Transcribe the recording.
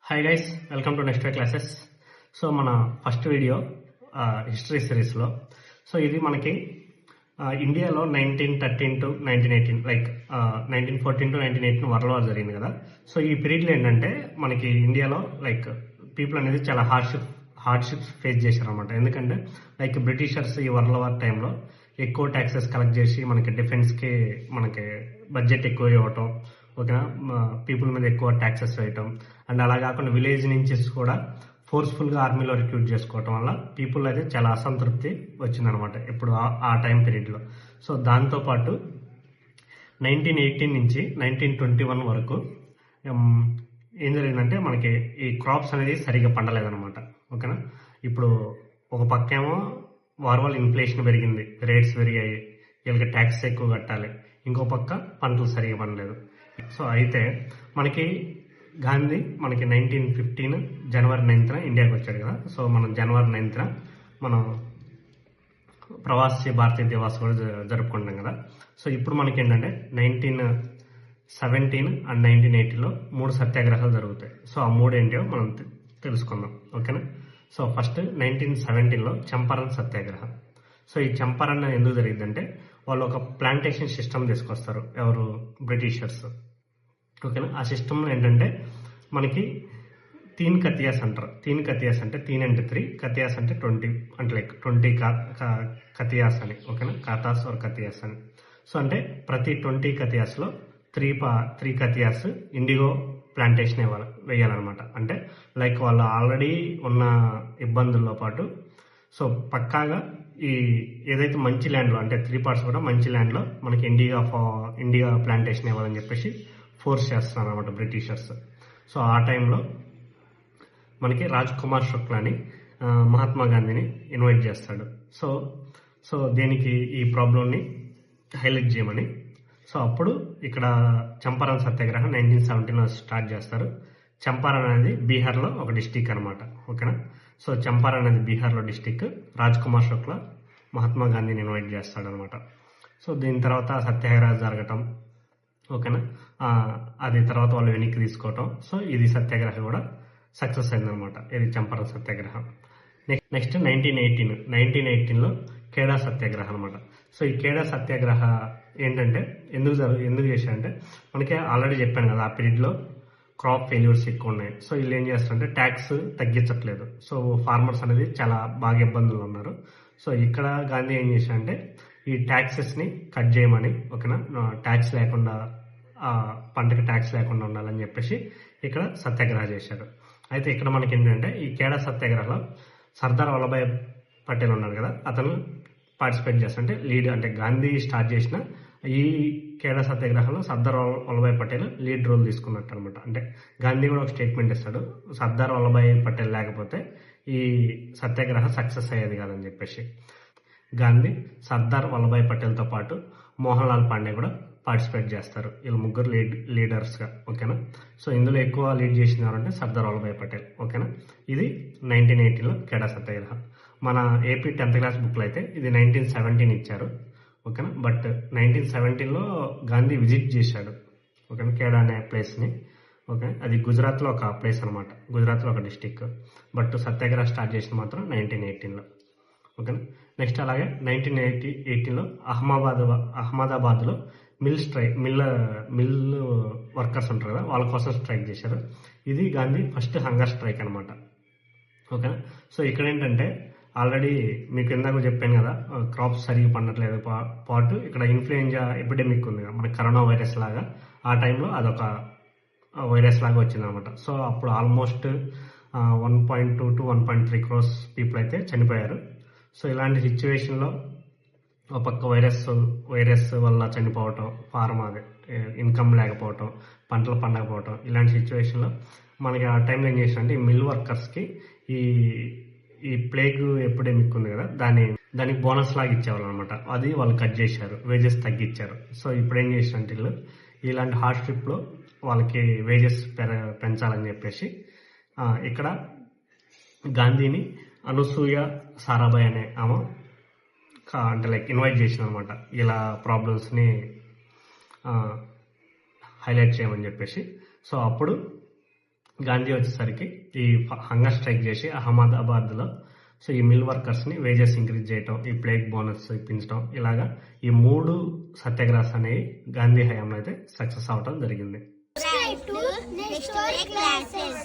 Hi guys, welcome to next way classes. So మన first video history సిరీస్లో. So ఇది మనకి ఇండియాలో 1913 to 1918 like 1914 to 1918 world war జరిగింది కదా. సో ఈ పీరియడ్లో ఏంటంటే మనకి ఇండియాలో లైక్ పీపుల్ అనేది చాలా హార్డ్షిప్స్ ఫేస్ చేశారు అనమాట. ఎందుకంటే లైక్ బ్రిటిషర్స్ ఈ వరల్డ్ వార్ టైంలో ఎక్కువ ట్యాక్సెస్ కలెక్ట్ చేసి మనకి డిఫెన్స్కి మనకి బడ్జెట్ ఎక్కువ ఇవ్వటం, ఓకేనా, పీపుల్ మీద ఎక్కువ ట్యాక్సెస్ వేయటం, అండ్ అలా కాకుండా విలేజ్ నుంచి కూడా ఫోర్స్ఫుల్గా ఆర్మీలో రిక్రూట్ చేసుకోవటం వల్ల పీపుల్ అయితే చాలా అసంతృప్తి వచ్చిందనమాట ఇప్పుడు ఆ టైం పీరియడ్లో. సో దాంతోపాటు 1918 నుంచి 1921 వరకు ఏం జరిగిందంటే మనకి ఈ క్రాప్స్ అనేది సరిగ్గా పండలేదనమాట, ఓకేనా. ఇప్పుడు ఒక పక్కేమో వార్ వల్ల ఇన్ఫ్లేషన్ పెరిగింది, రేట్స్ పెరిగాయి, వీళ్ళకి ట్యాక్స్ ఎక్కువ కట్టాలి, ఇంకో పక్క పంటలు సరిగా పండలేదు. సో అయితే మనకి గాంధీ మనకి 1915 జనవరి 9న ఇండియాకి వచ్చాడు కదా. సో మనం జనవరి 9న మనం ప్రవాసీ భారతీయ దివాస్ కూడా జరుపుకుంటాం కదా. సో ఇప్పుడు మనకి ఏంటంటే 1917 అండ్ 1980లో 3 సత్యాగ్రహాలు జరుగుతాయి. సో ఆ 3 ఏంటో మనం తెలుసుకుందాం, ఓకేనా. సో ఫస్ట్ 1917లో చంపారన్ సత్యాగ్రహం. సో ఈ చంపారన్ ఎందుకు జరిగిందంటే వాళ్ళు ఒక ప్లాంటేషన్ సిస్టమ్ తీసుకొస్తారు, ఎవరు, బ్రిటిషర్స్, ఓకేనా. ఆ సిస్టంలో ఏంటంటే మనకి 3 కతియాస్ అంటారు. 3 కతియాస్ అంటే 3 అంటే 3, కతియాస్ అంటే 20, అంటే లైక్ 20 కతియాస్ అని, ఓకేనా, కాతాస్ ఆర్ కతియాస్ అని. సో అంటే ప్రతి 20 కతియాస్లో 3 కతియాస్ ఇండిగో ప్లాంటేషన్ వేయాలన్నమాట. అంటే లైక్ వాళ్ళు ఆల్రెడీ ఉన్న ఇబ్బందుల్లో పాటు సో పక్కాగా ఈ ఏదైతే మంచి ల్యాండ్లో అంటే 3 పార్ట్స్ కూడా మంచి ల్యాండ్లో మనకి ఇండియా ప్లాంటేషన్ ఇవ్వాలని చెప్పేసి ఫోర్స్ చేస్తున్నారు అనమాట బ్రిటిషర్స్. సో ఆ టైంలో మనకి రాజ్ కుమార్ శుక్లాని మహాత్మా గాంధీని ఇన్వైట్ చేస్తాడు. సో దేనికి, ఈ ప్రాబ్లంని హైలైట్ చేయమని. సో అప్పుడు ఇక్కడ చంపారన్ సత్యాగ్రహం 1917లో స్టార్ట్ చేస్తారు. చంపారన్ అనేది బీహార్లో ఒక డిస్టిక్ అనమాట, ఓకేనా. సో చంపారన్ అనేది బీహార్లో డిస్టిక్. రాజ్ కుమార్ శుక్లా మహాత్మా గాంధీని ఇన్వైట్ చేస్తాడు అనమాట. సో దీని తర్వాత సత్యాగ్రహం జరగటం, ఓకేనా. అది తర్వాత వాళ్ళు వెనక్కి తీసుకోవటం. సో ఇది సత్యాగ్రహం కూడా సక్సెస్ అయిందనమాట, ఇది చంపారన్ సత్యాగ్రహం. నెక్స్ట్ 1918లో ఖేడా సత్యాగ్రహం అనమాట. సో ఈ ఖేడా సత్యాగ్రహ ఏంటంటే ఎందుకు చేశారంటే మనకి ఆల్రెడీ చెప్పాను కదా, ఆ పీరియడ్లో క్రాప్ ఫెయిల్యూర్స్ ఎక్కువ ఉన్నాయి. సో వీళ్ళు ఏం చేస్తారంటే ట్యాక్స్ తగ్గించట్లేదు. సో ఫార్మర్స్ అనేది చాలా బాగా ఇబ్బందులు ఉన్నారు. సో ఇక్కడ గాంధీ ఏం చేశారంటే ఈ ట్యాక్సెస్ని కట్ చేయమని, ఓకేనా, ట్యాక్స్ లేకుండా పంటకి ట్యాక్స్ లేకుండా ఉండాలని చెప్పేసి ఇక్కడ సత్యాగ్రహం చేశాడు. అయితే ఇక్కడ మనకి ఏంటంటే ఈ ఖేడా సత్యాగ్రహంలో సర్దార్ వల్లభాయ్ పటేల్ ఉన్నారు కదా, అతను పార్టిసిపేట్ చేస్తాడు. అంటే లీడ్, అంటే గాంధీ స్టార్ట్ చేసిన ఈ ఖేడా సత్యాగ్రహంలో సర్దార్ వల్లభాయ్ పటేల్ లీడ్ రోల్ తీసుకున్నట్టు అనమాట. అంటే గాంధీ కూడా ఒక స్టేట్మెంట్ ఇస్తాడు, సర్దార్ వల్లభాయ్ పటేల్ లేకపోతే ఈ సత్యాగ్రహం సక్సెస్ అయ్యేది కాదని చెప్పేసి. గాంధీ, సర్దార్ వల్లభాయ్ పటేల్తో పాటు మోహన్ లాల్ పాండే కూడా పార్టిసిపేట్ చేస్తారు. వీళ్ళు ముగ్గురు లీడర్స్గా, ఓకేనా. సో ఇందులో ఎక్కువ లీడ్ చేసినారంటే సర్దార్ వల్లభాయ్ పటేల్, ఓకేనా. ఇది 1918లో ఖేడా సత్యాగ్రహం. మన ఏపీ 10th క్లాస్ బుక్లో అయితే ఇది 1917 ఇచ్చారు, ఓకేనా. బట్ 1917లో గాంధీ విజిట్ చేశాడు, ఓకేనా, ఖేడా అనే ప్లేస్ని, ఓకే. అది గుజరాత్లో ఒక ప్లేస్ అనమాట, గుజరాత్లో ఒక డిస్టిక్. బట్ సత్యాగ్రహం స్టార్ట్ చేసిన మాత్రం 1918లో, ఓకేనా. నెక్స్ట్ అలాగే 1918లో అహ్మదాబాద్లో మిల్ వర్కర్స్ ఉంటారు కదా, వాళ్ళ కోసం స్ట్రైక్ చేశారు. ఇది గాంధీ ఫస్ట్ హంగర్ స్ట్రైక్ అనమాట, ఓకేనా. సో ఇక్కడ ఏంటంటే ఆల్రెడీ మీకు ఇందాక చెప్పాను కదా, క్రాప్స్ సరిగ్గా పండట్లేదు పాటు ఇక్కడ ఇన్ఫ్లుయెంజా ఎపిడెమిక్ ఉంది కదా, మనకి కరోనా వైరస్ లాగా. ఆ టైంలో అదొక వైరస్ లాగా వచ్చిందనమాట. సో అప్పుడు ఆల్మోస్ట్ 1.2 to 1.3 crores పీపుల్ అయితే చనిపోయారు. సో ఇలాంటి సిచ్యువేషన్లో ఒక పక్క వైరస్ వల్ల చనిపోవటం, అదే ఇన్కమ్ లేకపోవటం, పంటలు పండకపోవటం, ఇలాంటి సిచ్యువేషన్లో మనకి ఆ టైంలో ఏం చేశారంటే ఈ మిల్ వర్కర్స్కి ఈ ప్లేగ్ ఎపిడెమిక్ ఉంది కదా, దానికి బోనస్ లాగా ఇచ్చేవాళ్ళు అనమాట. అది వాళ్ళు కట్ చేశారు, వేజెస్ తగ్గించారు. సో ఇప్పుడు ఏం చేశారంటే వీళ్ళు ఇలాంటి హార్డ్షిప్లో వాళ్ళకి వేజెస్ పెంచాలని చెప్పేసి ఇక్కడ గాంధీని అనసూయ సారాభాయ్ అనే ఆమె అంటే లైక్ ఇన్వైట్ చేసిన అనమాట, ఇలా ప్రాబ్లమ్స్ని హైలైట్ చేయమని చెప్పేసి. సో అప్పుడు గాంధీ వచ్చేసరికి ఈ హంగర్ స్ట్రైక్ చేసి అహ్మదాబాద్లో సో ఈ మిల్ వర్కర్స్ని వేజెస్ ఇంక్రీజ్ చేయటం, ఈ ప్లేగ్ బోనస్ ఇప్పించడం, ఇలాగా ఈ 3 సత్యాగ్రహాలు అనేవి గాంధీ హయాంలో అయితే సక్సెస్ అవటం జరిగింది. Subscribe to Next Story Classes.